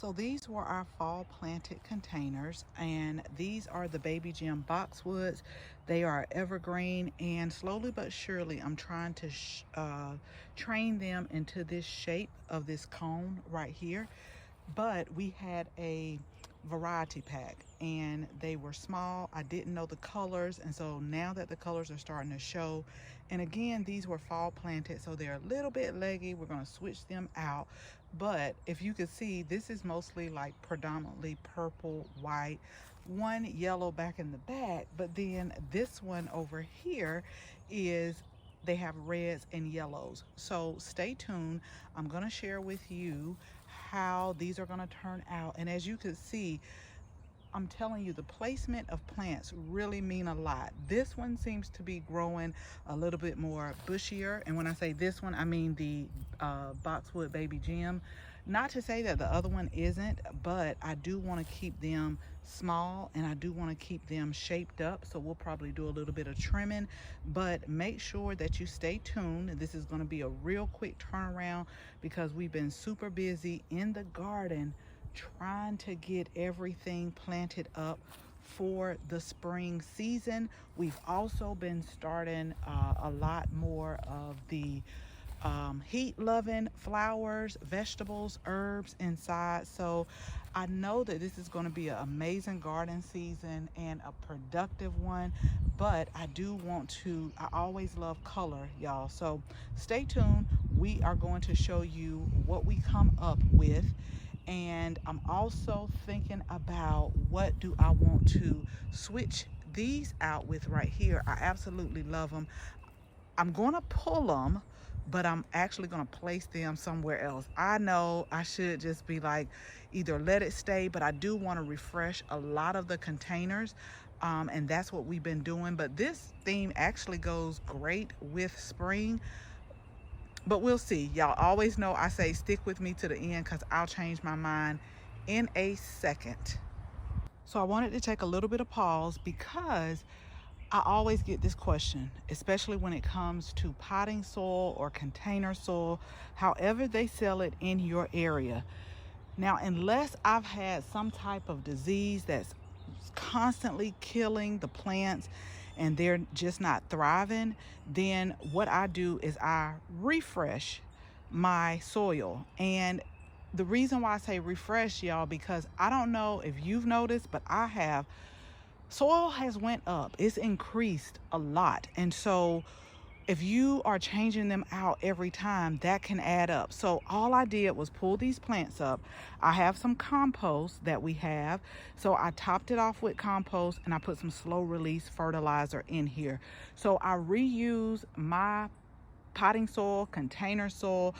So these were our fall planted containers, and these are the Baby Gem Boxwoods. They are evergreen, and slowly but surely I'm trying to train them into this shape of this cone right here. But we had a variety pack and they were small. I didn't know the colors, and so now that the colors are starting to show, and again, these were fall planted, so they're a little bit leggy. We're going to switch them out. But if you could see, this is mostly like predominantly purple, white, one yellow back in the back, but then this one over here is, they have reds and yellows. So stay tuned. I'm going to share with you how these are going to turn out. And as you can see, I'm telling you, the placement of plants really mean a lot. This one seems to be growing a little bit more bushier. And when I say this one, I mean the Boxwood Baby Gem. Not to say that the other one isn't, but I do want to keep them small and I do want to keep them shaped up. So we'll probably do a little bit of trimming, but make sure that you stay tuned. This is going to be a real quick turnaround because we've been super busy in the garden trying to get everything planted up for the spring season. We've also been starting a lot more of the heat-loving flowers, vegetables, herbs inside. So I know that this is going to be an amazing garden season and a productive one, but I do want to, I always love color, y'all. So stay tuned. We are going to show you what we come up with. And I'm also thinking about what do I want to switch these out with right here. I absolutely love them. I'm going to pull them, but I'm actually going to place them somewhere else. I know I should just be like, either let it stay, but I do want to refresh a lot of the containers. And that's what we've been doing. But this theme actually goes great with spring. But we'll see. Y'all always know I say stick with me to the end because I'll change my mind in a second. So I wanted to take a little bit of pause because I always get this question, especially when it comes to potting soil or container soil, however they sell it in your area. Now, unless I've had some type of disease that's constantly killing the plants and they're just not thriving, then what I do is I refresh my soil. And the reason why I say refresh, y'all, because I don't know if you've noticed, but I have. Soil has went up. It's increased a lot. And so if you are changing them out every time, that can add up. So all I did was pull these plants up. I have some compost that we have. So I topped it off with compost and I put some slow release fertilizer in here. So I reuse my potting soil, container soil,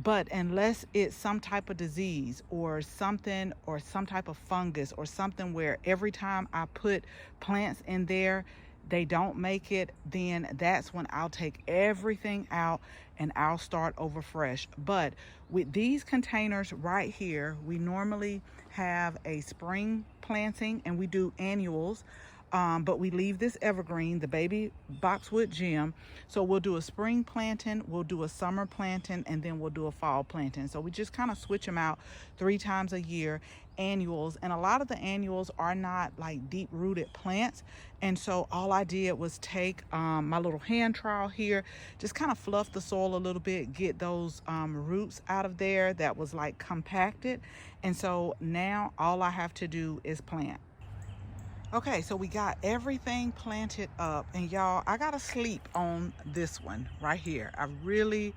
but unless it's some type of disease or something, or some type of fungus or something where every time I put plants in there, they don't make it, then that's when I'll take everything out and I'll start over fresh. But with these containers right here, we normally have a spring planting and we do annuals. But we leave this evergreen, the Baby Boxwood Gem. So we'll do a spring planting, we'll do a summer planting, and then we'll do a fall planting. So we just kind of switch them out 3 times a year, annuals. And a lot of the annuals are not like deep rooted plants. And so all I did was take my little hand trowel here, just kind of fluff the soil a little bit, get those roots out of there that was like compacted. And so now all I have to do is plant. Okay, so we got everything planted up, and y'all, I gotta sleep on this one right here. I really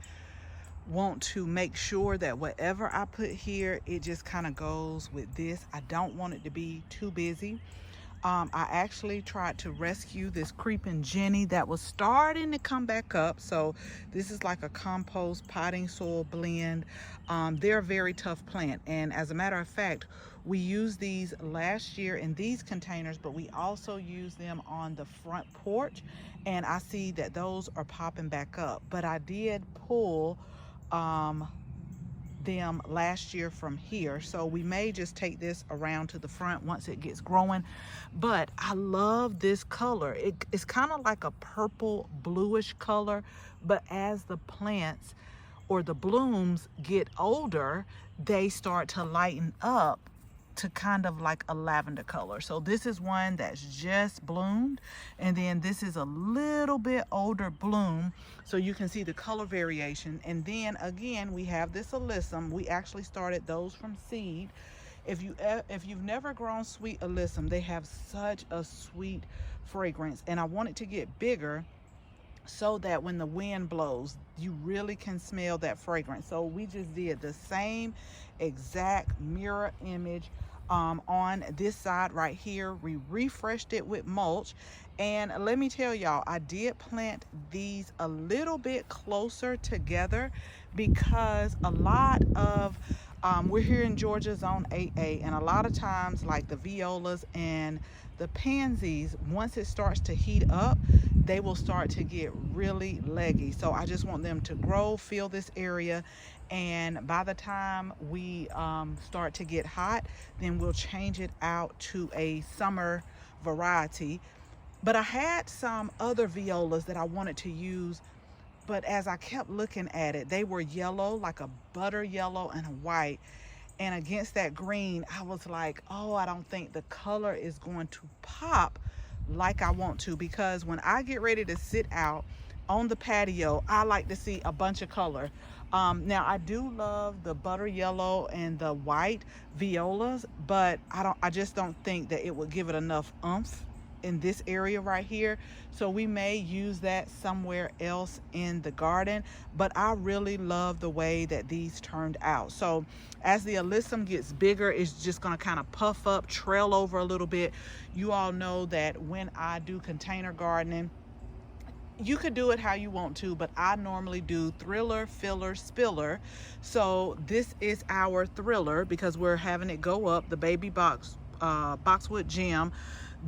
want to make sure that whatever I put here, it just kind of goes with this. I don't want it to be too busy. I actually tried to rescue this creeping Jenny that was starting to come back up. So this is like a compost potting soil blend. They're a very tough plant. And as a matter of fact, we used these last year in these containers, but we also use them on the front porch. And I see that those are popping back up. But I did pull them last year from here, so we may just take this around to the front once it gets growing. But I love this color. It's kind of like a purple bluish color, but as the plants or the blooms get older, they start to lighten up to kind of like a lavender color. So this is one that's just bloomed, and then this is a little bit older bloom, so you can see the color variation. And then again, we have this alyssum. We actually started those from seed. If you've never grown sweet alyssum, they have such a sweet fragrance, and I want it to get bigger so that when the wind blows, you really can smell that fragrance. So we just did the same exact mirror image on this side right here. We refreshed it with mulch, and let me tell y'all, I did plant these a little bit closer together because a lot of we're here in Georgia zone 8A, and a lot of times, like the violas and the pansies, once it starts to heat up, they will start to get really leggy. So I just want them to grow, fill this area, and by the time we start to get hot, then we'll change it out to a summer variety. But I had some other violas that I wanted to use, but as I kept looking at it, they were yellow, like a butter yellow and a white. And against that green, I was like, oh, I don't think the color is going to pop like I want to, because when I get ready to sit out on the patio, I like to see a bunch of color. Now I do love the butter yellow and the white violas, but I just don't think that it would give it enough oomph in this area right here. So we may use that somewhere else in the garden, but I really love the way that these turned out. So as the alyssum gets bigger, it's just going to kind of puff up, trail over a little bit. You all know that when I do container gardening, you could do it how you want to, but I normally do thriller, filler, spiller. So this is our thriller because we're having it go up, the Baby Boxwood Gem.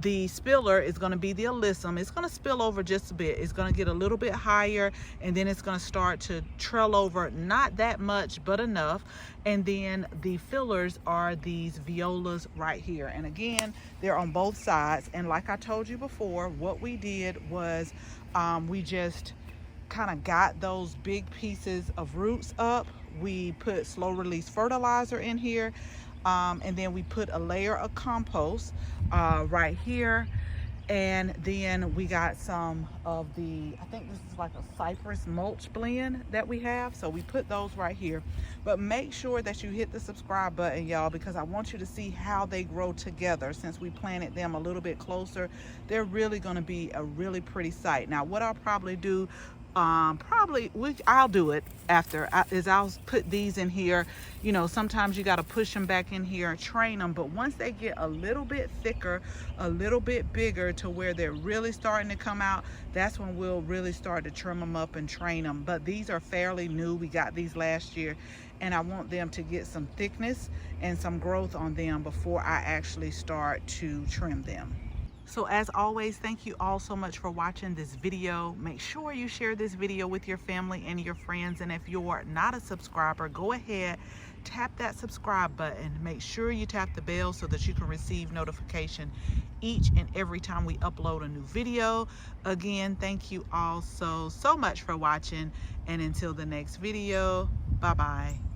The spiller is going to be the alyssum. It's going to spill over just a bit. It's going to get a little bit higher, and then it's going to start to trail over, not that much, but enough. And then the fillers are these violas right here. And again, they're on both sides. And like I told you before, what we did was we just kind of got those big pieces of roots up. We put slow release fertilizer in here. And then we put a layer of compost right here, and then we got some of the, I think this is like a cypress mulch blend that we have, so we put those right here. But make sure that you hit the subscribe button, y'all, because I want you to see how they grow together. Since we planted them a little bit closer, they're really going to be a really pretty sight. Now what I'll probably do, I'll do it after, is I'll put these in here. You know, sometimes you got to push them back in here and train them, but once they get a little bit thicker, a little bit bigger to where they're really starting to come out, that's when we'll really start to trim them up and train them. But these are fairly new. We got these last year, and I want them to get some thickness and some growth on them before I actually start to trim them. So as always, thank you all so much for watching this video. Make sure you share this video with your family and your friends. And if you're not a subscriber, go ahead, tap that subscribe button. Make sure you tap the bell so that you can receive notification each and every time we upload a new video. Again, thank you all so much for watching. And until the next video, bye-bye.